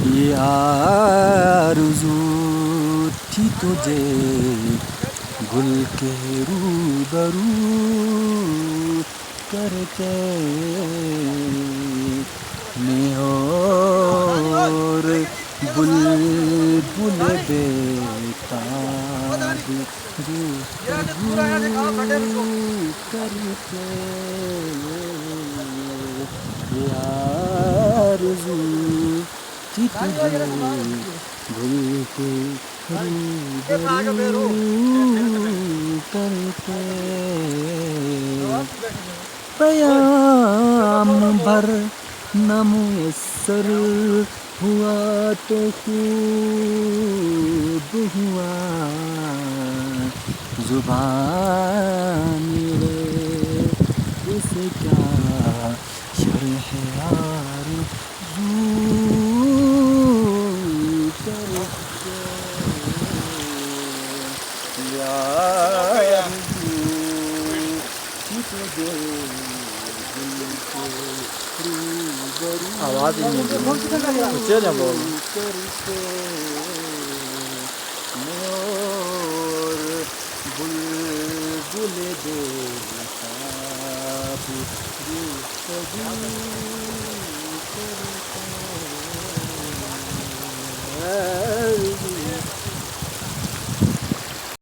یہ آرزو تھی تجھے گل کے روبرو کر کے میں اور بلبل بےتاب گفتگو کر کے یہ آرزو تھی تجھے گل کے روبرو کر کے پیام بھر نہ میسر ہوا تو خوب ہوا زبان اس کیا شرح آرزو کر کے یا آرزو تھی تجھے آواز ہی نہیں اونچے جا بول اور بلبل بےتاب گفتگو